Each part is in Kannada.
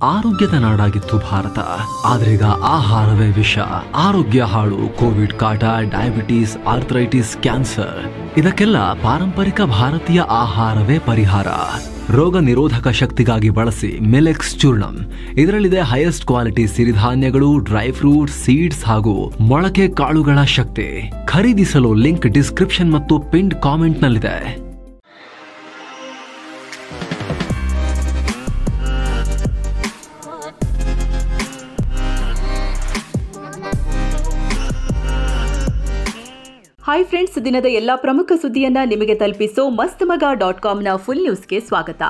ಆರೋಗ್ಯದ ನಾಡಾಗಿತ್ತು ಭಾರತ. ಆದ್ರೀಗ ಆಹಾರವೇ ವಿಷ. ಆರೋಗ್ಯ ಹಾಳು, ಕೋವಿಡ್ ಕಾಟ, ಡಯಾಬಿಟೀಸ್, ಆರ್ಥರೈಟಿಸ್, ಕ್ಯಾನ್ಸರ್ ಇದಕ್ಕೆಲ್ಲ ಪಾರಂಪರಿಕ ಭಾರತೀಯ ಆಹಾರವೇ ಪರಿಹಾರ. ರೋಗ ನಿರೋಧಕ ಶಕ್ತಿಗಾಗಿ ಬಳಸಿ ಮಿಲೆಕ್ಸ್ ಚೂರ್ಣಂ. ಇದರಲ್ಲಿದೆ ಹೈಯೆಸ್ಟ್ ಕ್ವಾಲಿಟಿ ಸಿರಿಧಾನ್ಯಗಳು, ಡ್ರೈ ಫ್ರೂಟ್ಸ್, ಸೀಡ್ಸ್ ಹಾಗೂ ಮೊಳಕೆ ಕಾಳುಗಳ ಶಕ್ತಿ. ಖರೀದಿಸಲು ಲಿಂಕ್ ಡಿಸ್ಕ್ರಿಪ್ಷನ್ ಮತ್ತು ಪಿನ್ಡ್ ಕಾಮೆಂಟ್ ನಲ್ಲಿದೆ. ಹಾಯ್ ಫ್ರೆಂಡ್ಸ್, ದಿನದ ಎಲ್ಲ ಪ್ರಮುಖ ಸುದ್ದಿಯನ್ನ ನಿಮಗೆ ತಲುಪಿಸೋ ಮಸ್ತಮಗ.comನ ಫುಲ್ ನ್ಯೂಸ್ಗೆ ಸ್ವಾಗತ.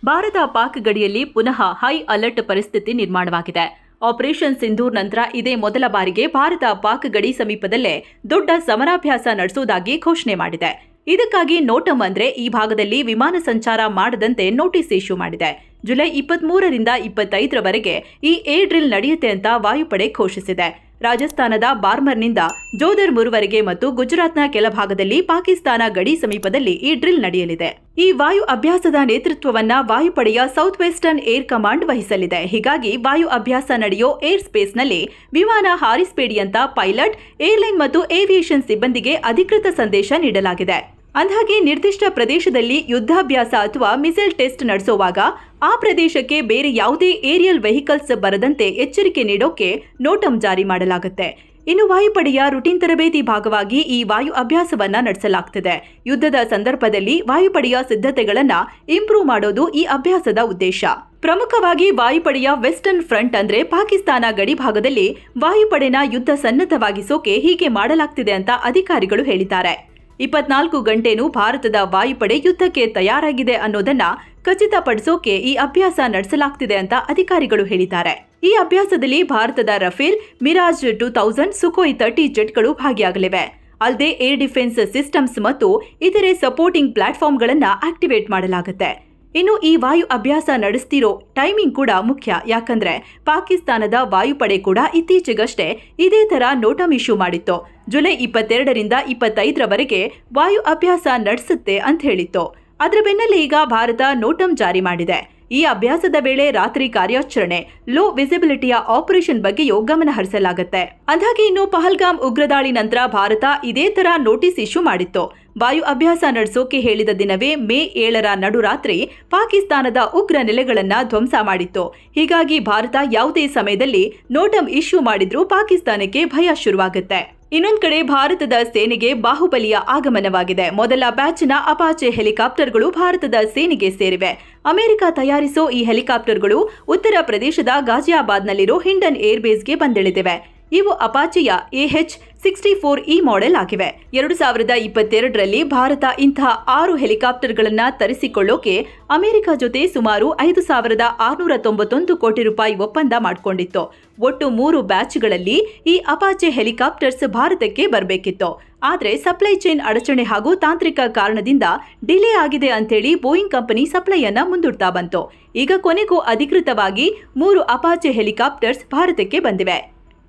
ಭಾರತ ಪಾಕ್ ಗಡಿಯಲ್ಲಿ ಪುನಃ ಹೈ ಅಲರ್ಟ್ ಪರಿಸ್ಥಿತಿ ನಿರ್ಮಾಣವಾಗಿದೆ. ಆಪರೇಷನ್ ಸಿಂಧೂರ್ ನಂತರ ಇದೇ ಮೊದಲ ಬಾರಿಗೆ ಭಾರತ ಪಾಕ್ ಗಡಿ ಸಮೀಪದಲ್ಲೇ ದೊಡ್ಡ ಸಮರಾಭ್ಯಾಸ ನಡೆಸುವುದಾಗಿ ಘೋಷಣೆ ಮಾಡಿದೆ. ಇದಕ್ಕಾಗಿ ನೋಟಮ್ ಅಂದ್ರೆ ಈ ಭಾಗದಲ್ಲಿ ವಿಮಾನ ಸಂಚಾರ ಮಾಡದಂತೆ ನೋಟಿಸ್ ಇಶ್ಯೂ ಮಾಡಿದೆ. ಜುಲೈ 23ರಿಂದ 25ರವರೆಗೆ ಈ ಏರ್ ಡ್ರಿಲ್ ನಡೆಯುತ್ತೆ ಅಂತ ವಾಯುಪಡೆ ಘೋಷಿಸಿದೆ. ರಾಜಸ್ಥಾನದ ಬಾರ್ಮರ್ನಿಂದ ಜೋಧರ್ಮುರ್ವರೆಗೆ ಮತ್ತು ಗುಜರಾತ್ನ ಕೆಲ ಭಾಗದಲ್ಲಿ ಪಾಕಿಸ್ತಾನ ಗಡಿ ಸಮೀಪದಲ್ಲಿ ಈ ಡ್ರಿಲ್ ನಡೆಯಲಿದೆ. ಈ ವಾಯು ಅಭ್ಯಾಸದ ನೇತೃತ್ವವನ್ನ ವಾಯುಪಡೆಯ ಸೌತ್ ವೆಸ್ಟರ್ನ್ ಏರ್ ಕಮಾಂಡ್ ವಹಿಸಲಿದೆ. ಹೀಗಾಗಿ ವಾಯು ಅಭ್ಯಾಸ ನಡೆಯೋ ಏರ್ ಸ್ಪೇಸ್ನಲ್ಲಿ ವಿಮಾನ ಹಾರಿಸಬೇಡಿ ಅಂತ ಪೈಲಟ್, ಏರ್ಲೈನ್ ಮತ್ತು ಏವಿಯೇಷನ್ ಸಿಬ್ಬಂದಿಗೆ ಅಧಿಕೃತ ಸಂದೇಶ ನೀಡಲಾಗಿದೆ. ಅಂದಹಾಗೆ ನಿರ್ದಿಷ್ಟ ಪ್ರದೇಶದಲ್ಲಿ ಯುದ್ಧಾಭ್ಯಾಸ ಅಥವಾ ಮಿಸೈಲ್ ಟೆಸ್ಟ್ ನಡೆಸುವಾಗ ಆ ಪ್ರದೇಶಕ್ಕೆ ಬೇರೆ ಯಾವುದೇ ಏರಿಯಲ್ ವೆಹಿಕಲ್ಸ್ ಬರದಂತೆ ಎಚ್ಚರಿಕೆ ನೀಡೋಕೆ ನೋಟಮ್ ಜಾರಿ ಮಾಡಲಾಗುತ್ತೆ. ಇನ್ನು ವಾಯುಪಡೆಯ ರುಟೀನ್ ತರಬೇತಿ ಭಾಗವಾಗಿ ಈ ವಾಯು ಅಭ್ಯಾಸವನ್ನ ನಡೆಸಲಾಗ್ತಿದೆ. ಯುದ್ಧದ ಸಂದರ್ಭದಲ್ಲಿ ವಾಯುಪಡೆಯ ಸಿದ್ಧತೆಗಳನ್ನ ಇಂಪ್ರೂವ್ ಮಾಡೋದು ಈ ಅಭ್ಯಾಸದ ಉದ್ದೇಶ. ಪ್ರಮುಖವಾಗಿ ವಾಯುಪಡೆಯ ವೆಸ್ಟರ್ನ್ ಫ್ರಂಟ್ ಅಂದ್ರೆ ಪಾಕಿಸ್ತಾನ ಗಡಿ ಭಾಗದಲ್ಲಿ ವಾಯುಪಡೆನ ಯುದ್ಧ ಸನ್ನದ್ಧವಾಗಿಸೋಕೆ ಹೀಗೆ ಮಾಡಲಾಗ್ತಿದೆ ಅಂತ ಅಧಿಕಾರಿಗಳು ಹೇಳಿದ್ದಾರೆ. 24 ಗಂಟೆನೂ ಭಾರತದ ವಾಯುಪಡೆ ಯುದ್ಧಕ್ಕೆ ತಯಾರಾಗಿದೆ ಅನ್ನೋದನ್ನ ಖಚಿತಪಡಿಸೋಕೆ ಈ ಅಭ್ಯಾಸ ನಡೆಸಲಾಗ್ತಿದೆ ಅಂತ ಅಧಿಕಾರಿಗಳು ಹೇಳಿದ್ದಾರೆ. ಈ ಅಭ್ಯಾಸದಲ್ಲಿ ಭಾರತದ ರಫೇಲ್, ಮಿರಾಜ್ 2000, ಸುಖೋಯ್ 30 ಜೆಟ್ಗಳು ಭಾಗಿಯಾಗಲಿವೆ. ಅಲ್ಲದೆ ಏರ್ ಡಿಫೆನ್ಸ್ ಸಿಸ್ಟಮ್ಸ್ ಮತ್ತು ಇತರೆ ಸಪೋರ್ಟಿಂಗ್ ಪ್ಲಾಟ್ಫಾರ್ಮ್ಗಳನ್ನ ಆಕ್ಟಿವೇಟ್ ಮಾಡಲಾಗುತ್ತೆ. ಇನ್ನು ಈ ವಾಯು ಅಭ್ಯಾಸ ನಡೆಸ್ತಿರೋ ಟೈಮಿಂಗ್ ಕೂಡ ಮುಖ್ಯ. ಯಾಕಂದ್ರೆ ಪಾಕಿಸ್ತಾನದ ವಾಯುಪಡೆ ಕೂಡ ಇತ್ತೀಚೆಗಷ್ಟೇ ಇದೇ ತರ ನೋಟಮ್ ಇಶ್ಯೂ ಮಾಡಿತ್ತು. ಜುಲೈ 22ರಿಂದ 25ರವರೆಗೆ ವಾಯು ಅಭ್ಯಾಸ ನಡೆಸುತ್ತೆ ಅಂತ ಹೇಳಿತ್ತು. ಅದರ ಬೆನ್ನಲ್ಲೇ ಈಗ ಭಾರತ ನೋಟಮ್ ಜಾರಿ ಮಾಡಿದೆ. ಈ ಅಭ್ಯಾಸದ ವೇಳೆ ರಾತ್ರಿ ಕಾರ್ಯಾಚರಣೆ, ಲೋ ವಿಸಿಬಿಲಿಟಿಯ ಆಪರೇಷನ್ ಬಗ್ಗೆಯೂ ಗಮನ ಹರಿಸಲಾಗುತ್ತೆ. ಅಂದಾಗೆ ಇನ್ನು ಪಹಲ್ಗಾಮ್ ಉಗ್ರದಾಳಿ ನಂತರ ಭಾರತ ಇದೇ ತರ ನೋಟಿಸ್ ಇಶ್ಯೂ ಮಾಡಿತ್ತು. ವಾಯು ಅಭ್ಯಾಸ ನಡೆಸೋಕೆ ಹೇಳಿದ ದಿನವೇ ಮೇ 7ರ ನಡುರಾತ್ರಿ ಪಾಕಿಸ್ತಾನದ ಉಗ್ರ ನೆಲೆಗಳನ್ನ ಧ್ವಂಸ ಮಾಡಿತ್ತು. ಹೀಗಾಗಿ ಭಾರತ ಯಾವುದೇ ಸಮಯದಲ್ಲಿ ನೋಟಮ್ ಇಶ್ಯೂ ಮಾಡಿದ್ರೂ ಪಾಕಿಸ್ತಾನಕ್ಕೆ ಭಯ ಶುರುವಾಗುತ್ತೆ. ಇನ್ನೊಂದ್ ಕಡೆ ಭಾರತದ ಸೇನೆಗೆ ಬಾಹುಬಲಿಯ ಆಗಮನವಾಗಿದೆ. ಮೊದಲ ಬ್ಯಾಚ್ನ ಅಪಾಚೆ ಹೆಲಿಕಾಪ್ಟರ್ಗಳು ಭಾರತದ ಸೇನೆಗೆ ಸೇರಿವೆ. ಅಮೆರಿಕ ತಯಾರಿಸೋ ಈ ಹೆಲಿಕಾಪ್ಟರ್ಗಳು ಉತ್ತರ ಪ್ರದೇಶದ ಗಾಜಿಯಾಬಾದ್ನಲ್ಲಿರೋ ಹಿಂಡನ್ ಏರ್ಬೇಸ್ಗೆ ಬಂದಿಳಿದಿವೆ. ಇವು ಅಪಾಚೆಯ AH-64E ಮಾಡೆಲ್ ಆಗಿವೆ. 2022ರಲ್ಲಿ ಭಾರತ ಇಂತಹ 6 ಹೆಲಿಕಾಪ್ಟರ್ಗಳನ್ನ ತರಿಸಿಕೊಳ್ಳೋಕೆ ಅಮೆರಿಕ ಜೊತೆ ಸುಮಾರು 5,691 ಕೋಟಿ ರೂಪಾಯಿ ಒಪ್ಪಂದ ಮಾಡಿಕೊಂಡಿತ್ತು. ಒಟ್ಟು 3 ಬ್ಯಾಚ್ಗಳಲ್ಲಿ ಈ ಅಪಾಚೆ ಹೆಲಿಕಾಪ್ಟರ್ಸ್ ಭಾರತಕ್ಕೆ ಬರಬೇಕಿತ್ತು. ಆದರೆ ಸಪ್ಲೈ ಚೈನ್ ಅಡಚಣೆ ಹಾಗೂ ತಾಂತ್ರಿಕ ಕಾರಣದಿಂದ ಡಿಲೇ ಆಗಿದೆ ಅಂತೇಳಿ ಬೋಯಿಂಗ್ ಕಂಪನಿ ಸಪ್ಲೈಯನ್ನ ಮುಂದೂಡ್ತಾ ಬಂತು. ಈಗ ಕೊನೆಗೂ ಅಧಿಕೃತವಾಗಿ 3 ಅಪಾಚೆ ಹೆಲಿಕಾಪ್ಟರ್ಸ್ ಭಾರತಕ್ಕೆ ಬಂದಿವೆ.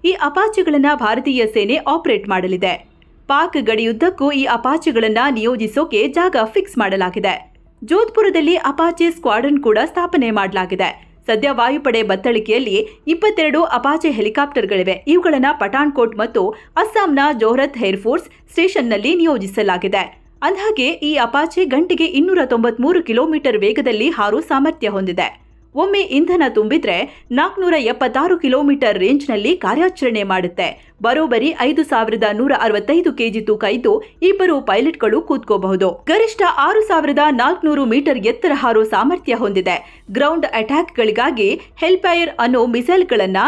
ಈ ಅಪಾಚೆಗಳನ್ನ ಭಾರತೀಯ ಸೇನೆ ಆಪರೇಟ್ ಮಾಡಲಿದೆ. ಪಾಕ್ ಗಡಿಯುದ್ದಕ್ಕೂ ಈ ಅಪಾಚೆಗಳನ್ನ ನಿಯೋಜಿಸೋಕೆ ಜಾಗ ಫಿಕ್ಸ್ ಮಾಡಲಾಗಿದೆ. ಜೋಧ್ಪುರದಲ್ಲಿ ಅಪಾಚೆ ಸ್ಕ್ವಾಡ್ರನ್ ಕೂಡ ಸ್ಥಾಪನೆ ಮಾಡಲಾಗಿದೆ. ಸದ್ಯ ವಾಯುಪಡೆ ಬತ್ತಳಿಕೆಯಲ್ಲಿ 22 ಅಪಾಚೆ ಹೆಲಿಕಾಪ್ಟರ್ಗಳಿವೆ. ಇವುಗಳನ್ನ ಪಠಾಣ್ಕೋಟ್ ಮತ್ತು ಅಸ್ಸಾಂನ ಜೋಹ್ರತ್ ಏರ್ಫೋರ್ಸ್ ಸ್ಟೇಷನ್ನಲ್ಲಿ ನಿಯೋಜಿಸಲಾಗಿದೆ. ಅಂದಹಾಗೆ ಈ ಅಪಾಚೆ ಗಂಟೆಗೆ 293 ಕಿಲೋಮೀಟರ್ ವೇಗದಲ್ಲಿ ಹಾರೋ ಸಾಮರ್ಥ್ಯ ಹೊಂದಿದೆ. ಒಮ್ಮೆ ಇಂಧನ ತುಂಬಿದ್ರೆ 476 ಕಿಲೋಮೀಟರ್ ರೇಂಜ್ನಲ್ಲಿ ಕಾರ್ಯಾಚರಣೆ ಮಾಡುತ್ತೆ. ಬರೋಬ್ಬರಿ 5,165 ಕೆಜಿ ತೂಕ ಇದ್ದು 2 ಪೈಲಟ್ಗಳು ಕೂತ್ಕೋಬಹುದು. ಗರಿಷ್ಠ 6,400 ಮೀಟರ್ ಎತ್ತರ ಹಾರೋ ಸಾಮರ್ಥ್ಯ ಹೊಂದಿದೆ. ಗ್ರೌಂಡ್ ಅಟ್ಯಾಕ್ಗಳಿಗಾಗಿ ಹೆಲ್ಫೈರ್ ಅನ್ನೋ ಮಿಸೈಲ್ಗಳನ್ನ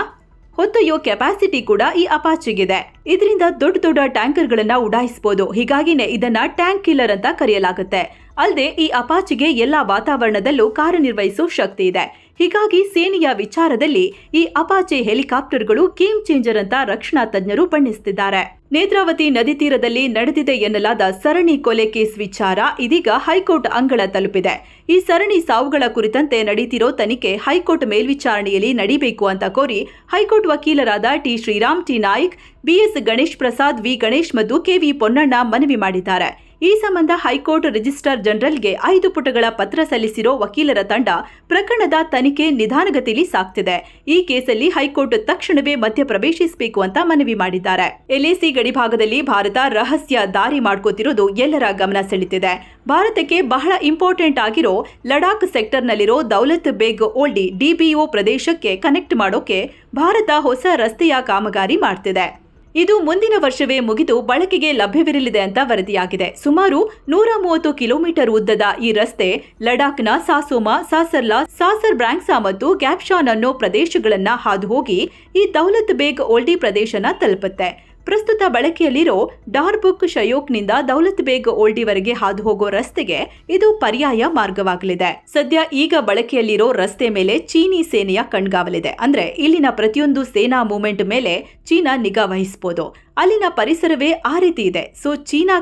ಹೊತ್ತೊಯ್ಯೋ ಕೆಪಾಸಿಟಿ ಕೂಡ ಈ ಅಪಾಚೆಗಿದೆ. ಇದರಿಂದ ದೊಡ್ಡ ದೊಡ್ಡ ಟ್ಯಾಂಕರ್ಗಳನ್ನ ಉಡಾಯಿಸಬಹುದು. ಹೀಗಾಗಿನೇ ಇದನ್ನ ಟ್ಯಾಂಕ್ ಕಿಲ್ಲರ್ ಅಂತ ಕರೆಯಲಾಗುತ್ತೆ. ಅಲ್ಲದೆ ಈ ಅಪಾಚೆಗೆ ಎಲ್ಲಾ ವಾತಾವರಣದಲ್ಲೂ ಕಾರ್ಯನಿರ್ವಹಿಸೋ ಶಕ್ತಿ ಇದೆ. ಹೀಗಾಗಿ ಸೇನೆಯ ವಿಚಾರದಲ್ಲಿ ಈ ಅಪಾಚೆ ಹೆಲಿಕಾಪ್ಟರ್ಗಳು ಗೇಮ್ ಚೇಂಜರ್ ಅಂತ ರಕ್ಷಣಾ ತಜ್ಞರು ಬಣ್ಣಿಸುತ್ತಿದ್ದಾರೆ. ನೇತ್ರಾವತಿ ನದಿ ತೀರದಲ್ಲಿ ನಡೆದಿದೆ ಎನ್ನಲಾದ ಸರಣಿ ಕೊಲೆ ಕೇಸ್ ವಿಚಾರ ಇದೀಗ ಹೈಕೋರ್ಟ್ ಅಂಗಳ ತಲುಪಿದೆ. ಈ ಸರಣಿ ಸಾವುಗಳ ಕುರಿತಂತೆ ನಡೆಯುತ್ತಿರೋ ತನಿಖೆ ಹೈಕೋರ್ಟ್ ಮೇಲ್ವಿಚಾರಣೆಯಲ್ಲಿ ನಡೀಬೇಕು ಅಂತ ಕೋರಿ ಹೈಕೋರ್ಟ್ ವಕೀಲರಾದ T Shriram, T Naik, BS Ganesh Prasad, V Ganesh ಮತ್ತು KV ಪೊನ್ನಣ್ಣ ಮನವಿ ಮಾಡಿದ್ದಾರೆ. ಈ ಸಂಬಂಧ ಹೈಕೋರ್ಟ್ ರಿಜಿಸ್ಟ್ರಾರ್ ಜನರಲ್ಗೆ 5 ಪುಟಗಳ ಪತ್ರ ಸಲ್ಲಿಸಿರೋ ವಕೀಲರ ತಂಡ ಪ್ರಕರಣದ ತನಿಖೆ ನಿಧಾನಗತಿಯಲ್ಲಿ ಸಾಗ್ತಿದೆ. ಈ ಕೇಸಲ್ಲಿ ಹೈಕೋರ್ಟ್ ತಕ್ಷಣವೇ ಮಧ್ಯ ಪ್ರವೇಶಿಸಬೇಕು ಅಂತ ಮನವಿ ಮಾಡಿದ್ದಾರೆ. LAC ಗಡಿಭಾಗದಲ್ಲಿ ಭಾರತ ರಹಸ್ಯ ದಾರಿ ಮಾಡ್ಕೋತಿರೋದು ಎಲ್ಲರ ಗಮನ ಸೆಳೀತಿದೆ. ಭಾರತಕ್ಕೆ ಬಹಳ ಇಂಪಾರ್ಟೆಂಟ್ ಆಗಿರೋ ಲಡಾಖ್ ಸೆಕ್ಟರ್ನಲ್ಲಿರೋ ದೌಲತ್ ಬೇಗ್ ಓಲ್ಡಿ DBO ಪ್ರದೇಶಕ್ಕೆ ಕನೆಕ್ಟ್ ಮಾಡೋಕೆ ಭಾರತ ಹೊಸ ರಸ್ತೆಯ ಕಾಮಗಾರಿ ಮಾಡ್ತಿದೆ. ಇದು ಮುಂದಿನ ವರ್ಷವೇ ಮುಗಿದು ಬಳಕೆಗೆ ಲಭ್ಯವಿರಲಿದೆ ಅಂತ ವರದಿಯಾಗಿದೆ. ಸುಮಾರು 130 ಕಿಲೋಮೀಟರ್ ಉದ್ದದ ಈ ರಸ್ತೆ ಲಡಾಖ್ನ ಸಾಸೋಮಾ, ಸಾಸರ್ಲಾ, ಸಾಸರ್ ಬ್ರಾಂಗ್ಸಾ ಮತ್ತು ಗ್ಯಾಪ್ಶಾನ್ ಅನ್ನೋ ಪ್ರದೇಶಗಳನ್ನ ಹಾದು ಹೋಗಿ ಈ ದೌಲತ್ ಬೇಗ್ ಓಲ್ಡಿ ಪ್ರದೇಶನ ತಲುಪುತ್ತೆ. ಪ್ರಸ್ತುತ ಬಳಕೆಯಲ್ಲಿರೋ ಡಾರ್ಬುಕ್ ಶಯೋಕ್ನಿಂದ ದೌಲತ್ ಬೇಗ್ ಓಲ್ಡಿವರೆಗೆ ಹಾದು ಹೋಗೋ ರಸ್ತೆಗೆ ಇದು ಪರ್ಯಾಯ ಮಾರ್ಗವಾಗಲಿದೆ. ಸದ್ಯ ಈಗ ಬಳಕೆಯಲ್ಲಿರೋ ರಸ್ತೆ ಮೇಲೆ ಚೀನಿ ಸೇನೆಯ ಕಣ್ಗಾವಲಿದೆ. ಅಂದ್ರೆ ಇಲ್ಲಿನ ಪ್ರತಿಯೊಂದು ಸೇನಾ ಮೂವ್ಮೆಂಟ್ ಮೇಲೆ ಚೀನಾ ನಿಗಾ ವಹಿಸಬಹುದು. ಅಲ್ಲಿನ ಪರಿಸರವೇ ಆ ರೀತಿ ಇದೆ. ಸೊ ಚೀನಾ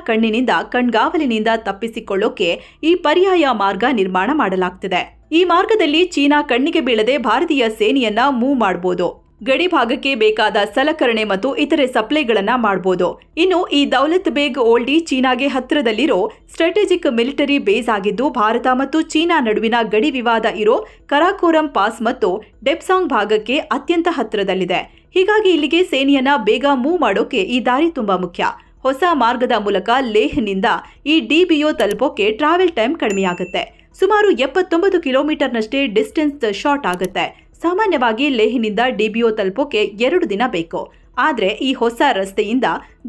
ಕಣ್ಗಾವಲಿನಿಂದ ತಪ್ಪಿಸಿಕೊಳ್ಳೋಕೆ ಈ ಪರ್ಯಾಯ ಮಾರ್ಗ ನಿರ್ಮಾಣ ಮಾಡಲಾಗ್ತಿದೆ. ಈ ಮಾರ್ಗದಲ್ಲಿ ಚೀನಾ ಕಣ್ಣಿಗೆ ಬೀಳದೆ ಭಾರತೀಯ ಸೇನೆಯನ್ನ ಮೂವ್ ಮಾಡಬಹುದು. ಗಡಿ ಭಾಗಕ್ಕೆ ಬೇಕಾದ ಸಲಕರಣೆ ಮತ್ತು ಇತರೆ ಸಪ್ಲೈಗಳನ್ನ ಮಾಡಬಹುದು. ಇನ್ನು ಈ ದೌಲತ್ ಬೇಗ್ ಓಲ್ಡಿ ಚೀನಾಗೆ ಹತ್ತಿರದಲ್ಲಿರೋ ಸ್ಟ್ರಾಟಜಿಕ್ ಮಿಲಿಟರಿ ಬೇಸ್ ಆಗಿದ್ದು ಭಾರತ ಮತ್ತು ಚೀನಾ ನಡುವಿನ ಗಡಿ ವಿವಾದ ಇರೋ ಕರಾಕೋರಂ ಪಾಸ್ ಮತ್ತು ಡೆಪ್ಸಾಂಗ್ ಭಾಗಕ್ಕೆ ಅತ್ಯಂತ ಹತ್ತಿರದಲ್ಲಿದೆ. ಹೀಗಾಗಿ ಇಲ್ಲಿಗೆ ಸೇನೆಯನ್ನ ಬೇಗ ಮೂವ್ ಮಾಡೋಕೆ ಈ ದಾರಿ ತುಂಬಾ ಮುಖ್ಯ. ಹೊಸ ಮಾರ್ಗದ ಮೂಲಕ ಲೇಹ್ನಿಂದ ಈ DBO ತಲುಪೋಕೆ ಟ್ರಾವೆಲ್ ಟೈಮ್ ಕಡಿಮೆಯಾಗುತ್ತೆ. ಸುಮಾರು 79 ಕಿಲೋಮೀಟರ್ನಷ್ಟೇ ಡಿಸ್ಟೆನ್ಸ್ ಶಾರ್ಟ್ ಆಗುತ್ತೆ. ಸಾಮಾನ್ಯವಾಗಿ ಲೇಹ್ನಿಂದ DBO ತಲುಪೋಕೆ 2 ದಿನ ಬೇಕು. ಆದ್ರೆ ಈ ಹೊಸ ರಸ್ತೆಯಿಂದ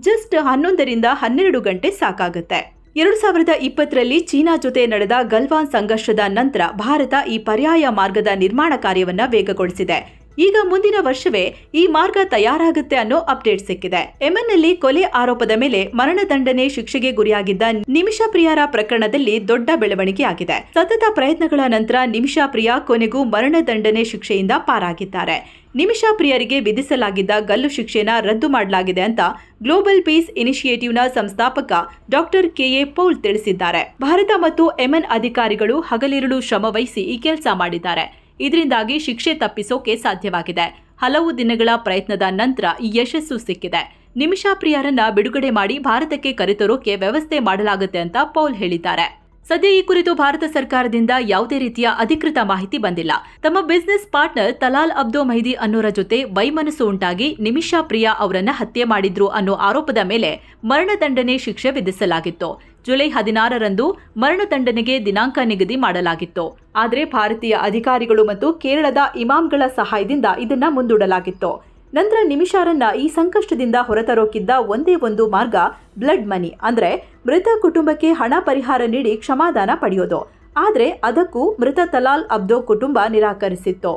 ಜಸ್ಟ್ 11 ರಿಂದ 12 ಗಂಟೆ ಸಾಕಾಗುತ್ತೆ. 2020ರಲ್ಲಿ ಚೀನಾ ಜೊತೆ ನಡೆದ ಗಲ್ವಾನ್ ಸಂಘರ್ಷದ ನಂತರ ಭಾರತ ಈ ಪರ್ಯಾಯ ಮಾರ್ಗದ ನಿರ್ಮಾಣ ಕಾರ್ಯವನ್ನ ವೇಗಗೊಳಿಸಿದೆ. ಈಗ ಮುಂದಿನ ವರ್ಷವೇ ಈ ಮಾರ್ಗ ತಯಾರಾಗುತ್ತೆ ಅನ್ನೋ ಅಪ್ಡೇಟ್ ಸಿಕ್ಕಿದೆ. ಯೆಮೆನ್ನಲ್ಲಿ ಕೊಲೆ ಆರೋಪದ ಮೇಲೆ ಮರಣದಂಡನೆ ಶಿಕ್ಷೆಗೆ ಗುರಿಯಾಗಿದ್ದ ನಿಮಿಷಾ ಪ್ರಿಯಾರ ಪ್ರಕರಣದಲ್ಲಿ ದೊಡ್ಡ ಬೆಳವಣಿಗೆ ಆಗಿದೆ. ಸತತ ಪ್ರಯತ್ನಗಳ ನಂತರ ನಿಮಿಷಾ ಪ್ರಿಯಾ ಕೊನೆಗೂ ಮರಣದಂಡನೆ ಶಿಕ್ಷೆಯಿಂದ ಪಾರಾಗಿದ್ದಾರೆ. ನಿಮಿಷಾ ಪ್ರಿಯರಿಗೆ ವಿಧಿಸಲಾಗಿದ್ದ ಗಲ್ಲು ಶಿಕ್ಷೆನ ರದ್ದು ಮಾಡಲಾಗಿದೆ ಅಂತ ಗ್ಲೋಬಲ್ ಪೀಸ್ ಇನಿಷಿಯೇಟಿವ್ನ ಸಂಸ್ಥಾಪಕ ಡಾಕ್ಟರ್ KA ಪೌಲ್ ತಿಳಿಸಿದ್ದಾರೆ. ಭಾರತ ಮತ್ತು ಯೆಮೆನ್ ಅಧಿಕಾರಿಗಳು ಹಗಲಿರುಳು ಶ್ರಮವಹಿಸಿ ಈ ಕೆಲಸ ಮಾಡಿದ್ದಾರೆ. ಇದರಿಂದಾಗಿ ಶಿಕ್ಷೆ ತಪ್ಪಿಸೋಕೆ ಸಾಧ್ಯವಾಗಿದೆ. ಹಲವು ದಿನಗಳ ಪ್ರಯತ್ನದ ನಂತರ ಈ ಯಶಸ್ಸು ಸಿಕ್ಕಿದೆ. ನಿಮಿಷಾ ಪ್ರಿಯರನ್ನ ಬಿಡುಗಡೆ ಮಾಡಿ ಭಾರತಕ್ಕೆ ಕರೆತರೋಕೆ ವ್ಯವಸ್ಥೆ ಮಾಡಲಾಗುತ್ತೆ ಅಂತ ಪೌಲ್ ಹೇಳಿದ್ದಾರೆ. ಸದ್ಯ ಈ ಕುರಿತು ಭಾರತ ಸರ್ಕಾರದಿಂದ ಯಾವುದೇ ರೀತಿಯ ಅಧಿಕೃತ ಮಾಹಿತಿ ಬಂದಿಲ್ಲ. ತಮ್ಮ ಬಿಸಿನೆಸ್ ಪಾರ್ಟ್ನರ್ ತಲಾಲ್ ಅಬ್ದೋ ಮೆಹದಿ ಅನ್ನೋರ ಜೊತೆ ವೈಮನಸ್ಸು ಉಂಟಾಗಿ ನಿಮಿಷಾ ಪ್ರಿಯಾ ಅವರನ್ನ ಹತ್ಯೆ ಮಾಡಿದ್ರು ಅನ್ನೋ ಆರೋಪದ ಮೇಲೆ ಮರಣದಂಡನೆ ಶಿಕ್ಷೆ ವಿಧಿಸಲಾಗಿತ್ತು. ಜುಲೈ 16ರಂದು ಮರಣದಂಡನೆಗೆ ದಿನಾಂಕ ನಿಗದಿ ಮಾಡಲಾಗಿತ್ತು. ಆದರೆ ಭಾರತೀಯ ಅಧಿಕಾರಿಗಳು ಮತ್ತು ಕೇರಳದ ಇಮಾಮ್ಗಳ ಸಹಾಯದಿಂದ ಇದನ್ನ ಮುಂದೂಡಲಾಗಿತ್ತು. ನಂತರ ನಿಮಿಷಾರನ್ನ ಈ ಸಂಕಷ್ಟದಿಂದ ಹೊರತರೋಕಿದ್ದ ಒಂದೇ ಒಂದು ಮಾರ್ಗ ಬ್ಲಡ್ ಮನಿ, ಅಂದ್ರೆ ಮೃತ ಕುಟುಂಬಕ್ಕೆ ಹಣ ಪರಿಹಾರ ನೀಡಿ ಕ್ಷಮಾದಾನ ಪಡೆಯೋದು. ಆದ್ರೆ ಅದಕ್ಕೂ ಮೃತ ತಲಾಲ್ ಅಬ್ದೋ ಕುಟುಂಬ ನಿರಾಕರಿಸಿತ್ತು.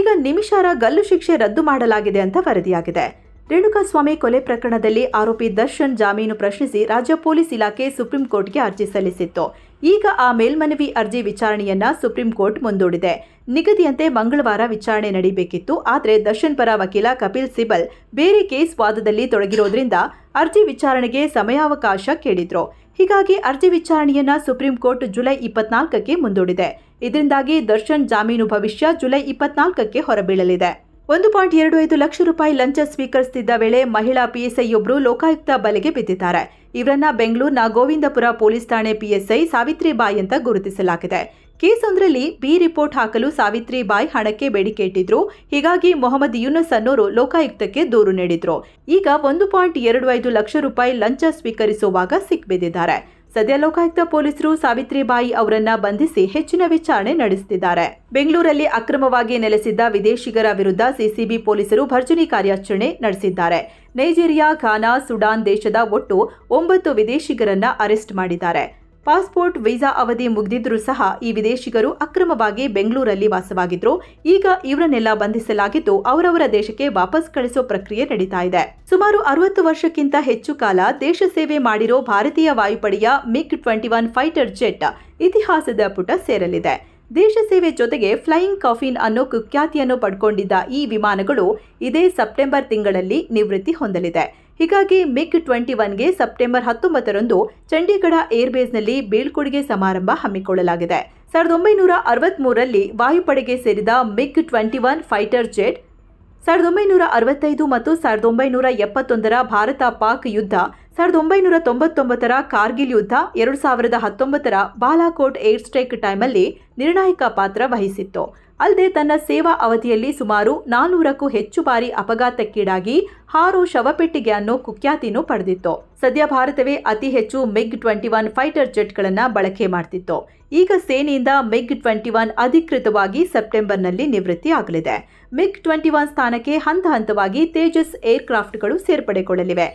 ಈಗ ನಿಮಿಷಾರ ಗಲ್ಲು ಶಿಕ್ಷೆ ರದ್ದು ಮಾಡಲಾಗಿದೆ ಅಂತ ವರದಿಯಾಗಿದೆ. ರೇಣುಕಾಸ್ವಾಮಿ ಕೊಲೆ ಪ್ರಕರಣದಲ್ಲಿ ಆರೋಪಿ ದರ್ಶನ್ ಜಾಮೀನು ಪ್ರಶ್ನಿಸಿ ರಾಜ್ಯ ಪೊಲೀಸ್ ಇಲಾಖೆ ಸುಪ್ರೀಂ ಕೋರ್ಟ್ಗೆ ಅರ್ಜಿ ಸಲ್ಲಿಸಿತ್ತು. ಈಗ ಆ ಮೇಲ್ಮನವಿ ಅರ್ಜಿ ವಿಚಾರಣೆಯನ್ನ ಸುಪ್ರೀಂ ಕೋರ್ಟ್ ಮುಂದೂಡಿದೆ. ನಿಗದಿಯಂತೆ ಮಂಗಳವಾರ ವಿಚಾರಣೆ ನಡೆಯಬೇಕಿತ್ತು. ಆದರೆ ದರ್ಶನ್ ಪರ ವಕೀಲ ಕಪಿಲ್ ಸಿಬಲ್ ಬೇರೆ ಕೇಸ್ ವಾದದಲ್ಲಿ ತೊಡಗಿರೋದ್ರಿಂದ ಅರ್ಜಿ ವಿಚಾರಣೆಗೆ ಸಮಯಾವಕಾಶ ಕೇಳಿದ್ರು. ಹೀಗಾಗಿ ಅರ್ಜಿ ವಿಚಾರಣೆಯನ್ನ ಸುಪ್ರೀಂ ಕೋರ್ಟ್ ಜುಲೈ 24ಕ್ಕೆ ಮುಂದೂಡಿದೆ. ಇದರಿಂದಾಗಿ ದರ್ಶನ್ ಜಾಮೀನು ಭವಿಷ್ಯ ಜುಲೈ 24ಕ್ಕೆ ಹೊರಬೀಳಲಿದೆ. 1.25 ಲಕ್ಷ ರೂಪಾಯಿ ಲಂಚ ಸ್ವೀಕರಿಸುತ್ತಿದ್ದ ವೇಳೆ ಮಹಿಳಾ PSIಯೊಬ್ಬರು ಲೋಕಾಯುಕ್ತ ಬಲೆಗೆ ಬಿದ್ದಿದ್ದಾರೆ. ಇವರನ್ನ ಬೆಂಗಳೂರಿನ ಗೋವಿಂದಪುರ ಪೊಲೀಸ್ ಠಾಣೆ PSI ಸಾವಿತ್ರಿಬಾಯಿ ಅಂತ ಗುರುತಿಸಲಾಗಿದೆ. ಕೇಸೊಂದರಲ್ಲಿ ಬಿ ರಿಪೋರ್ಟ್ ಹಾಕಲು ಸಾವಿತ್ರಿಬಾಯಿ ಹಣಕ್ಕೆ ಬೇಡಿಕೆ ಇಟ್ಟಿದ್ರು. ಹೀಗಾಗಿ ಮೊಹಮ್ಮದ್ ಯೂನಸ್ ಅನ್ನೋರು ಲೋಕಾಯುಕ್ತಕ್ಕೆ ದೂರು ನೀಡಿದ್ರು. ಈಗ 1.25 ಲಕ್ಷ ರೂಪಾಯಿ ಲಂಚ ಸ್ವೀಕರಿಸುವಾಗ ಸಿಕ್ಬಿದ್ದಿದ್ದಾರೆ. ಸದ್ಯ ಲೋಕಾಯುಕ್ತ ಪೊಲೀಸರು ಸಾವಿತ್ರಿಬಾಯಿ ಅವರನ್ನ ಬಂಧಿಸಿ ಹೆಚ್ಚಿನ ವಿಚಾರಣೆ ನಡೆಸುತ್ತಿದ್ದಾರೆ. ಬೆಂಗಳೂರಲ್ಲಿ ಅಕ್ರಮವಾಗಿ ನೆಲೆಸಿದ್ದ ವಿದೇಶಿಗರ ವಿರುದ್ಧ ಸಿಸಿಬಿ ಪೊಲೀಸರು ಭರ್ಜರಿ ಕಾರ್ಯಾಚರಣೆ ನಡೆಸಿದ್ದಾರೆ. ನೈಜೀರಿಯಾ, ಘಾನಾ, ಸುಡಾನ್ ದೇಶದ ಒಟ್ಟು 9 ವಿದೇಶಿಗರನ್ನ ಅರೆಸ್ಟ್ ಮಾಡಿದ್ದಾರೆ. ಪಾಸ್ಪೋರ್ಟ್ ವೀಸಾ ಅವಧಿ ಮುಗಿದಿದ್ರೂ ಸಹ ಈ ವಿದೇಶಿಗರು ಅಕ್ರಮವಾಗಿ ಬೆಂಗಳೂರಲ್ಲಿ ವಾಸವಾಗಿದ್ರು. ಈಗ ಇವರನ್ನೆಲ್ಲ ಬಂಧಿಸಲಾಗಿದ್ದು ಅವರವರ ದೇಶಕ್ಕೆ ವಾಪಸ್ ಕಳಿಸೋ ಪ್ರಕ್ರಿಯೆ ನಡೀತಾ ಇದೆ. ಸುಮಾರು 60 ವರ್ಷಕ್ಕಿಂತ ಹೆಚ್ಚು ಕಾಲ ದೇಶ ಸೇವೆ ಮಾಡಿರೋ ಭಾರತೀಯ ವಾಯುಪಡೆಯ MiG-21 ಫೈಟರ್ ಜೆಟ್ ಇತಿಹಾಸದ ಪುಟ ಸೇರಲಿದೆ. ದೇಶ ಸೇವೆ ಜೊತೆಗೆ ಫ್ಲೈಯಿಂಗ್ ಕಾಫಿನ್ ಅನ್ನೋ ಕುಖ್ಯಾತಿಯನ್ನು ಪಡ್ಕೊಂಡಿದ್ದ ಈ ವಿಮಾನಗಳು ಇದೇ ಸೆಪ್ಟೆಂಬರ್ ತಿಂಗಳಲ್ಲಿ ನಿವೃತ್ತಿ ಹೊಂದಲಿದೆ. ಹೀಗಾಗಿ MiG-21ಗೆ ಸೆಪ್ಟೆಂಬರ್ 19ರಂದು ಚಂಡೀಗಢ ಏರ್ಬೇಸ್ನಲ್ಲಿ ಬೀಳ್ಕೊಡುಗೆ ಸಮಾರಂಭ ಹಮ್ಮಿಕೊಳ್ಳಲಾಗಿದೆ. 1963ರಲ್ಲಿ ವಾಯುಪಡೆಗೆ ಸೇರಿದ MiG-21 ಫೈಟರ್ ಜೆಟ್ 1965 ಮತ್ತು 1971ರ ಭಾರತ ಪಾಕ್ ಯುದ್ಧ, 1999ರ ಕಾರ್ಗಿಲ್ ಯುದ್ಧ, 2019ರ ಬಾಲಾಕೋಟ್ ಏರ್ ಸ್ಟ್ರೈಕ್ ಟೈಮಲ್ಲಿ ನಿರ್ಣಾಯಕ ಪಾತ್ರ ವಹಿಸಿತ್ತು. ಅಲ್ಲದೆ ತನ್ನ ಸೇವಾ ಅವಧಿಯಲ್ಲಿ ಸುಮಾರು 400ಕ್ಕೂ ಹೆಚ್ಚು ಬಾರಿ ಅಪಘಾತಕ್ಕೀಡಾಗಿ ಹಾರೋ ಶವಪೆಟ್ಟಿಗೆ ಅನ್ನೋ ಕುಖ್ಯಾತಿನೂ ಪಡೆದಿತ್ತು. ಸದ್ಯ ಭಾರತವೇ ಅತಿ ಹೆಚ್ಚು MiG-21 ಫೈಟರ್ ಜೆಟ್ಗಳನ್ನು ಬಳಕೆ ಮಾಡ್ತಿತ್ತು. ಈಗ ಸೇನೆಯಿಂದ MiG-21 ಅಧಿಕೃತವಾಗಿ ಸೆಪ್ಟೆಂಬರ್ನಲ್ಲಿ ನಿವೃತ್ತಿ ಆಗಲಿದೆ. MiG-21 ಸ್ಥಾನಕ್ಕೆ ಹಂತ ಹಂತವಾಗಿ ತೇಜಸ್ ಏರ್ಕ್ರಾಫ್ಟ್ಗಳು ಸೇರ್ಪಡೆಗೊಳ್ಳಲಿವೆ.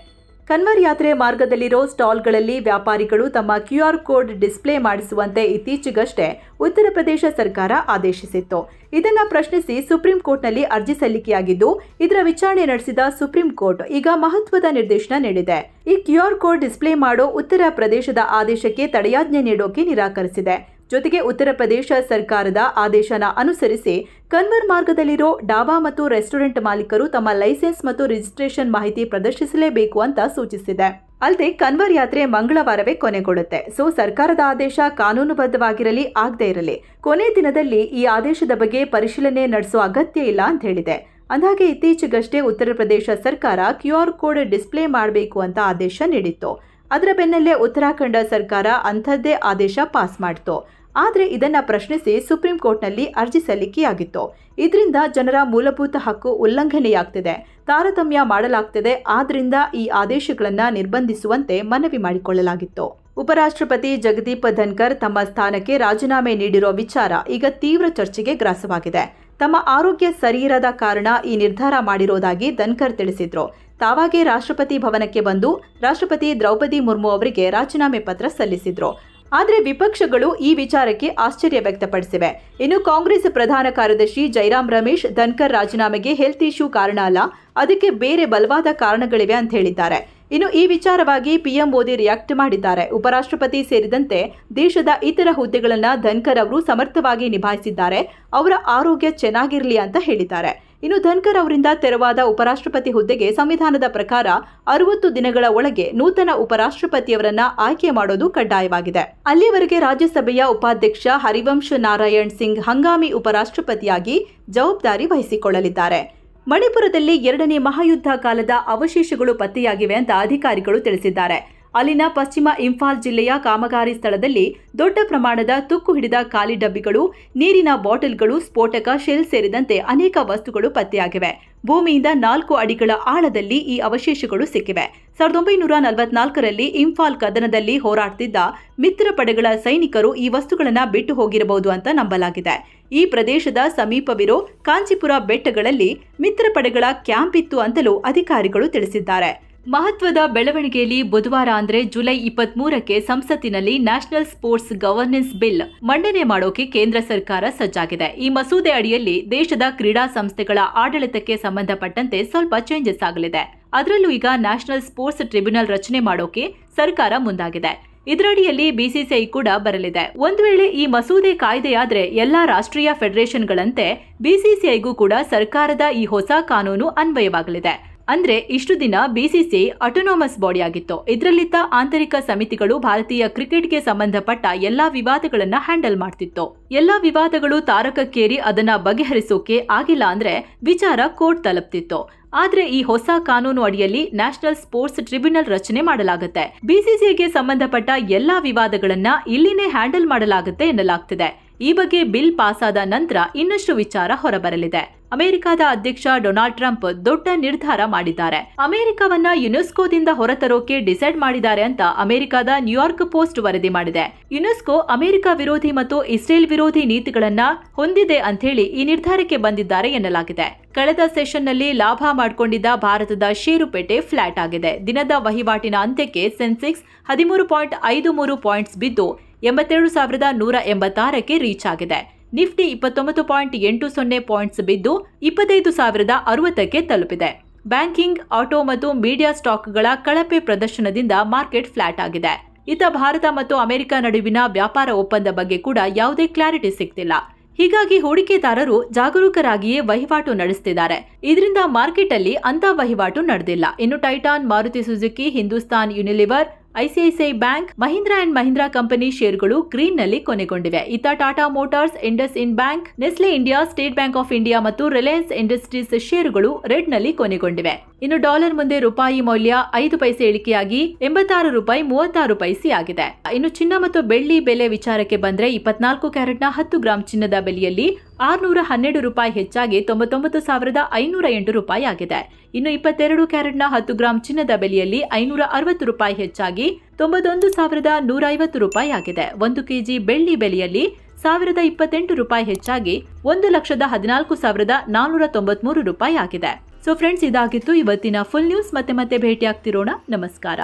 ಕನ್ವರ್ ಯಾತ್ರೆ ಮಾರ್ಗದಲ್ಲಿರೋ ಸ್ಟಾಲ್ಗಳಲ್ಲಿ ವ್ಯಾಪಾರಿಗಳು ತಮ್ಮ QR ಕೋಡ್ ಡಿಸ್ಪ್ಲೇ ಮಾಡಿಸುವಂತೆ ಇತ್ತೀಚೆಗಷ್ಟೇ ಉತ್ತರ ಪ್ರದೇಶ ಸರ್ಕಾರ ಆದೇಶಿಸಿತ್ತು. ಇದನ್ನ ಪ್ರಶ್ನಿಸಿ ಸುಪ್ರೀಂ ಕೋರ್ಟ್ನಲ್ಲಿ ಅರ್ಜಿ ಸಲ್ಲಿಕೆಯಾಗಿದ್ದು, ಇದರ ವಿಚಾರಣೆ ನಡೆಸಿದ ಸುಪ್ರೀಂ ಕೋರ್ಟ್ ಈಗ ಮಹತ್ವದ ನಿರ್ದೇಶನ ನೀಡಿದೆ. ಈ QR ಕೋಡ್ ಡಿಸ್ಪ್ಲೇ ಮಾಡೋ ಉತ್ತರ ಪ್ರದೇಶದ ಆದೇಶಕ್ಕೆ ತಡೆಯಾಜ್ಞೆ ನೀಡೋಕೆ ನಿರಾಕರಿಸಿದೆ. ಜೊತೆಗೆ ಉತ್ತರ ಪ್ರದೇಶ ಸರ್ಕಾರದ ಆದೇಶನ ಅನುಸರಿಸಿ ಕನ್ವರ್ ಮಾರ್ಗದಲ್ಲಿರೋ ಡಾಬಾ ಮತ್ತು ರೆಸ್ಟೋರೆಂಟ್ ಮಾಲೀಕರು ತಮ್ಮ ಲೈಸೆನ್ಸ್ ಮತ್ತು ರಿಜಿಸ್ಟ್ರೇಷನ್ ಮಾಹಿತಿ ಪ್ರದರ್ಶಿಸಲೇಬೇಕು ಅಂತ ಸೂಚಿಸಿದೆ. ಅಲ್ಲದೆ ಕನ್ವರ್ ಯಾತ್ರೆ ಮಂಗಳವಾರವೇ ಕೊನೆಗೊಳ್ಳುತ್ತೆ. ಸರ್ಕಾರದ ಆದೇಶ ಕಾನೂನುಬದ್ಧವಾಗಿರಲಿ ಆಗದೇ ಇರಲಿ, ಕೊನೆ ದಿನದಲ್ಲಿ ಈ ಆದೇಶದ ಬಗ್ಗೆ ಪರಿಶೀಲನೆ ನಡೆಸೋ ಅಗತ್ಯ ಇಲ್ಲ ಅಂತ ಹೇಳಿದೆ. ಅಂದಾಗೆ ಇತ್ತೀಚೆಗಷ್ಟೇ ಉತ್ತರ ಪ್ರದೇಶ ಸರ್ಕಾರ QR ಕೋಡ್ ಡಿಸ್ಪ್ಲೇ ಮಾಡಬೇಕು ಅಂತ ಆದೇಶ ನೀಡಿತ್ತು. ಅದರ ಬೆನ್ನಲ್ಲೇ ಉತ್ತರಾಖಂಡ ಸರ್ಕಾರ ಅಂಥದ್ದೇ ಆದೇಶ ಪಾಸ್ ಮಾಡಿತು. ಆದರೆ ಇದನ್ನ ಪ್ರಶ್ನಿಸಿ ಸುಪ್ರೀಂ ಕೋರ್ಟ್ನಲ್ಲಿ ಅರ್ಜಿ ಸಲ್ಲಿಕೆಯಾಗಿತ್ತು. ಇದರಿಂದ ಜನರ ಮೂಲಭೂತ ಹಕ್ಕು ಉಲ್ಲಂಘನೆಯಾಗ್ತಿದೆ, ತಾರತಮ್ಯ ಮಾಡಲಾಗ್ತಿದೆ. ಆದ್ರಿಂದ ಈ ಆದೇಶಗಳನ್ನು ನಿರ್ಬಂಧಿಸುವಂತೆ ಮನವಿ ಮಾಡಿಕೊಳ್ಳಲಾಗಿತ್ತು. ಉಪರಾಷ್ಟ್ರಪತಿ ಜಗದೀಪ್ ಧನ್ಕರ್ ತಮ್ಮ ಸ್ಥಾನಕ್ಕೆ ರಾಜೀನಾಮೆ ನೀಡಿರೋ ವಿಚಾರ ಈಗ ತೀವ್ರ ಚರ್ಚೆಗೆ ಗ್ರಾಸವಾಗಿದೆ. ತಮ್ಮ ಆರೋಗ್ಯ ಸರಿಯಿರದ ಕಾರಣ ಈ ನಿರ್ಧಾರ ಮಾಡಿರೋದಾಗಿ ಧನ್ಕರ್ ತಿಳಿಸಿದ್ರು. ತಾವಾಗೇ ರಾಷ್ಟ್ರಪತಿ ಭವನಕ್ಕೆ ಬಂದು ರಾಷ್ಟ್ರಪತಿ ದ್ರೌಪದಿ ಮುರ್ಮು ಅವರಿಗೆ ರಾಜೀನಾಮೆ ಪತ್ರ ಸಲ್ಲಿಸಿದ್ರು. ಆದರೆ ವಿಪಕ್ಷಗಳು ಈ ವಿಚಾರಕ್ಕೆ ಆಶ್ಚರ್ಯ ವ್ಯಕ್ತಪಡಿಸಿವೆ. ಇನ್ನು ಕಾಂಗ್ರೆಸ್ ಪ್ರಧಾನ ಕಾರ್ಯದರ್ಶಿ ಜೈರಾಮ್ ರಮೇಶ್ ಧನ್ಕರ್ ರಾಜೀನಾಮೆಗೆ ಹೆಲ್ತ್ ಇಶ್ಯೂ ಕಾರಣ ಅಲ್ಲ, ಅದಕ್ಕೆ ಬೇರೆ ಬಲವಾದ ಕಾರಣಗಳಿವೆ ಅಂತ ಹೇಳಿದ್ದಾರೆ. ಇನ್ನು ಈ ವಿಚಾರವಾಗಿ PM ಮೋದಿ ರಿಯಾಕ್ಟ್ ಮಾಡಿದ್ದಾರೆ. ಉಪರಾಷ್ಟ್ರಪತಿ ಸೇರಿದಂತೆ ದೇಶದ ಇತರ ಹುದ್ದೆಗಳನ್ನು ಧನ್ಕರ್ ಅವರು ಸಮರ್ಥವಾಗಿ ನಿಭಾಯಿಸಿದ್ದಾರೆ, ಅವರ ಆರೋಗ್ಯ ಚೆನ್ನಾಗಿರಲಿ ಅಂತ ಹೇಳಿದ್ದಾರೆ. ಇನ್ನು ಧನ್ಕರ್ ಅವರಿಂದ ತೆರವಾದ ಉಪರಾಷ್ಟ್ರಪತಿ ಹುದ್ದೆಗೆ ಸಂವಿಧಾನದ ಪ್ರಕಾರ 60 ದಿನಗಳ ಒಳಗೆ ನೂತನ ಉಪರಾಷ್ಟ್ರಪತಿಯವರನ್ನ ಆಯ್ಕೆ ಮಾಡೋದು ಕಡ್ಡಾಯವಾಗಿದೆ. ಅಲ್ಲಿಯವರೆಗೆ ರಾಜ್ಯಸಭೆಯ ಉಪಾಧ್ಯಕ್ಷ ಹರಿವಂಶ್ ನಾರಾಯಣ್ ಸಿಂಗ್ ಹಂಗಾಮಿ ಉಪರಾಷ್ಟ್ರಪತಿಯಾಗಿ ಜವಾಬ್ದಾರಿ ವಹಿಸಿಕೊಳ್ಳಲಿದ್ದಾರೆ. ಮಣಿಪುರದಲ್ಲಿ 2ನೇ ಮಹಾಯುದ್ಧ ಕಾಲದ ಅವಶೇಷಗಳು ಪತ್ತೆಯಾಗಿವೆ ಅಂತ ಅಧಿಕಾರಿಗಳು ತಿಳಿಸಿದ್ದಾರೆ. ಅಲ್ಲಿನ ಪಶ್ಚಿಮ ಇಂಫಾಲ್ ಜಿಲ್ಲೆಯ ಕಾಮಗಾರಿ ಸ್ಥಳದಲ್ಲಿ ದೊಡ್ಡ ಪ್ರಮಾಣದ ತುಕ್ಕು ಹಿಡಿದ ಖಾಲಿ ಡಬ್ಬಿಗಳು, ನೀರಿನ ಬಾಟಲ್ಗಳು, ಸ್ಫೋಟಕ ಶೆಲ್ ಸೇರಿದಂತೆ ಅನೇಕ ವಸ್ತುಗಳು ಪತ್ತೆಯಾಗಿವೆ. ಭೂಮಿಯಿಂದ 4 ಅಡಿಗಳ ಆಳದಲ್ಲಿ ಈ ಅವಶೇಷಗಳು ಸಿಕ್ಕಿವೆ. 1944ರಲ್ಲಿ ಇಂಫಾಲ್ ಕದನದಲ್ಲಿ ಹೋರಾಡ್ತಿದ್ದ ಮಿತ್ರ ಪಡೆಗಳ ಸೈನಿಕರು ಈ ವಸ್ತುಗಳನ್ನು ಬಿಟ್ಟು ಹೋಗಿರಬಹುದು ಅಂತ ನಂಬಲಾಗಿದೆ. ಈ ಪ್ರದೇಶದ ಸಮೀಪವಿರೋ ಕಾಂಚಿಪುರ ಬೆಟ್ಟಗಳಲ್ಲಿ ಮಿತ್ರ ಪಡೆಗಳ ಕ್ಯಾಂಪ್ ಇತ್ತು ಅಂತಲೂ ಅಧಿಕಾರಿಗಳು ತಿಳಿಸಿದ್ದಾರೆ. ಮಹತ್ವದ ಬೆಳವಣಿಗೆಯಲ್ಲಿ ಬುಧವಾರ ಅಂದ್ರೆ ಜುಲೈ 23ಕ್ಕೆ ಸಂಸತ್ತಿನಲ್ಲಿ ನ್ಯಾಷನಲ್ ಸ್ಪೋರ್ಟ್ಸ್ ಗವರ್ನೆನ್ಸ್ ಬಿಲ್ ಮಂಡನೆ ಮಾಡೋಕೆ ಕೇಂದ್ರ ಸರ್ಕಾರ ಸಜ್ಜಾಗಿದೆ. ಈ ಮಸೂದೆ ಅಡಿಯಲ್ಲಿ ದೇಶದ ಕ್ರೀಡಾ ಸಂಸ್ಥೆಗಳ ಆಡಳಿತಕ್ಕೆ ಸಂಬಂಧಪಟ್ಟಂತೆ ಸ್ವಲ್ಪ ಚೇಂಜಸ್ ಆಗಲಿದೆ. ಅದರಲ್ಲೂ ಈಗ ನ್ಯಾಷನಲ್ ಸ್ಪೋರ್ಟ್ಸ್ ಟ್ರಿಬ್ಯುನಲ್ ರಚನೆ ಮಾಡೋಕೆ ಸರ್ಕಾರ ಮುಂದಾಗಿದೆ. ಇದರಡಿಯಲ್ಲಿ BCCI ಕೂಡ ಬರಲಿದೆ. ಒಂದು ವೇಳೆ ಈ ಮಸೂದೆ ಕಾಯ್ದೆಯಾದ್ರೆ ಎಲ್ಲಾ ರಾಷ್ಟ್ರೀಯ ಫೆಡರೇಷನ್ಗಳಂತೆ BCCIಗೂ ಕೂಡ ಸರ್ಕಾರದ ಈ ಹೊಸ ಕಾನೂನು ಅನ್ವಯವಾಗಲಿದೆ. ಅಂದ್ರೆ ಇಷ್ಟು ದಿನ BCCI ಆಟೋನೋಮಸ್ ಬಾಡಿ ಆಗಿತ್ತು. ಇದರಲ್ಲಿದ್ದ ಆಂತರಿಕ ಸಮಿತಿಗಳು ಭಾರತೀಯ ಕ್ರಿಕೆಟ್ಗೆ ಸಂಬಂಧಪಟ್ಟ ಎಲ್ಲಾ ವಿವಾದಗಳನ್ನ ಹ್ಯಾಂಡಲ್ ಮಾಡ್ತಿತ್ತು. ಎಲ್ಲಾ ವಿವಾದಗಳು ತಾರಕಕ್ಕೇರಿ ಅದನ್ನ ಬಗೆಹರಿಸೋಕೆ ಆಗಿಲ್ಲ ಅಂದ್ರೆ ವಿಚಾರ ಕೋರ್ಟ್ ತಲುಪ್ತಿತ್ತು. ಆದ್ರೆ ಈ ಹೊಸ ಕಾನೂನು ಅಡಿಯಲ್ಲಿ ನ್ಯಾಷನಲ್ ಸ್ಪೋರ್ಟ್ಸ್ ಟ್ರಿಬ್ಯುನಲ್ ರಚನೆ ಮಾಡಲಾಗುತ್ತೆ. BCCIಗೆ ಸಂಬಂಧಪಟ್ಟ ಎಲ್ಲಾ ವಿವಾದಗಳನ್ನ ಇಲ್ಲಿನೇ ಹ್ಯಾಂಡಲ್ ಮಾಡಲಾಗುತ್ತೆ ಎನ್ನಲಾಗ್ತಿದೆ. ಈ ಬಗ್ಗೆ ಬಿಲ್ ಪಾಸ್ ಆದ ನಂತರ ಇನ್ನಷ್ಟು ವಿಚಾರ ಹೊರಬರಲಿದೆ. ಅಮೆರಿಕದ ಅಧ್ಯಕ್ಷ ಡೊನಾಲ್ಡ್ ಟ್ರಂಪ್ ದೊಡ್ಡ ನಿರ್ಧಾರ ಮಾಡಿದ್ದಾರೆ. ಅಮೆರಿಕವನ್ನ ಯುನೆಸ್ಕೋದಿಂದ ಹೊರತರೋಕೆ ಡಿಸೈಡ್ ಮಾಡಿದ್ದಾರೆ ಅಂತ ಅಮೆರಿಕದ ನ್ಯೂಯಾರ್ಕ್ ಪೋಸ್ಟ್ ವರದಿ ಮಾಡಿದೆ. ಯುನೆಸ್ಕೋ ಅಮೆರಿಕ ವಿರೋಧಿ ಮತ್ತು ಇಸ್ರೇಲ್ ವಿರೋಧಿ ನೀತಿಗಳನ್ನ ಹೊಂದಿದೆ ಅಂತ ಹೇಳಿ ಈ ನಿರ್ಧಾರಕ್ಕೆ ಬಂದಿದ್ದಾರೆ ಎನ್ನಲಾಗಿದೆ. ಕಳೆದ ಸೆಷನ್ನಲ್ಲಿ ಲಾಭ ಮಾಡಿಕೊಂಡಿದ್ದ ಭಾರತದ ಷೇರುಪೇಟೆ ಫ್ಲಾಟ್ ಆಗಿದೆ. ದಿನದ ವಹಿವಾಟಿನ ಅಂತ್ಯಕ್ಕೆ ಸೆನ್ಸೆಕ್ಸ್ 13.53 ಪಾಯಿಂಟ್ಸ್ ಬಿದ್ದು 87,186ಕ್ಕೆ ರೀಚ್ ಆಗಿದೆ. ನಿಫ್ಟಿ 29.80 ಪಾಯಿಂಟ್ಸ್ ಬಿದ್ದು 25,060ಕ್ಕೆ ತಲುಪಿದೆ. ಬ್ಯಾಂಕಿಂಗ್, ಆಟೋ ಮತ್ತು ಮೀಡಿಯಾ ಸ್ಟಾಕ್ಗಳ ಕಳಪೆ ಪ್ರದರ್ಶನದಿಂದ ಮಾರ್ಕೆಟ್ ಫ್ಲಾಟ್ ಆಗಿದೆ. ಇತ್ತ ಭಾರತ ಮತ್ತು ಅಮೆರಿಕ ನಡುವಿನ ವ್ಯಾಪಾರ ಒಪ್ಪಂದ ಬಗ್ಗೆ ಕೂಡ ಯಾವುದೇ ಕ್ಲಾರಿಟಿ ಸಿಗ್ತಿಲ್ಲ. ಹೀಗಾಗಿ ಹೂಡಿಕೆದಾರರು ಜಾಗರೂಕರಾಗಿಯೇ ವಹಿವಾಟು ನಡೆಸುತ್ತಿದ್ದಾರೆ. ಇದರಿಂದ ಮಾರ್ಕೆಟ್ ಅಲ್ಲಿ ಅಂತ ವಹಿವಾಟು ನಡೆದಿಲ್ಲ. ಇನ್ನು Titan, Maruti Suzuki, Hindustan Unilever, ICICI bank, Mahindra and Mahindra company ಷೇರುಗಳು ಗ್ರೀನ್ ನಲ್ಲಿ ಕೊನೆಗೊಂಡಿವೆ. ಇತ್ತ Tata motors, Indus end bank, Nestle India, state bank of India ಮತ್ತು ರಿಲಯನ್ಸ್ ಇಂಡಸ್ಟ್ರೀಸ್ ಷೇರುಗಳು ರೆಡ್ ನಲ್ಲಿ ಕೊನೆಗೊಂಡಿವೆ. ಇನ್ನು ಡಾಲರ್ ಮುಂದೆ ರೂಪಾಯಿ ಮೌಲ್ಯ 5 ಪೈಸೆ ಇಳಿಕೆಯಾಗಿ 86 ರೂಪಾಯಿ 36 ಪೈಸೆ ಆಗಿದೆ. ಇನ್ನು ಚಿನ್ನ ಮತ್ತು ಬೆಳ್ಳಿ ಬೆಲೆ ವಿಚಾರಕ್ಕೆ ಬಂದ್ರೆ 24 ಕ್ಯಾರೆಟ್ನ 10 ಗ್ರಾಂ ಚಿನ್ನದ ಬೆಲೆಯಲ್ಲಿ 612 ರೂಪಾಯಿ ಹೆಚ್ಚಾಗಿ 99,508 ರೂಪಾಯಿ ಆಗಿದೆ. ಇನ್ನು 22 ಕ್ಯಾರೆಟ್ನ 10 ಗ್ರಾಂ ಚಿನ್ನದ ಬೆಲೆಯಲ್ಲಿ 560 ರೂಪಾಯಿ ಹೆಚ್ಚಾಗಿ 91,150 ರೂಪಾಯಿ ಆಗಿದೆ. 1 ಕೆಜಿ ಬೆಳ್ಳಿ ಬೆಲೆಯಲ್ಲಿ 1028 ರೂಪಾಯಿ ಹೆಚ್ಚಾಗಿ 1,14,493 ರೂಪಾಯಿ ಆಗಿದೆ. ಸೊ ಫ್ರೆಂಡ್ಸ್, ಇದಾಗಿತ್ತು ಇವತ್ತಿನ ಫುಲ್ ನ್ಯೂಸ್. ಮತ್ತೆ ಭೇಟಿ ಆಗ್ತಿರೋಣ. ನಮಸ್ಕಾರ.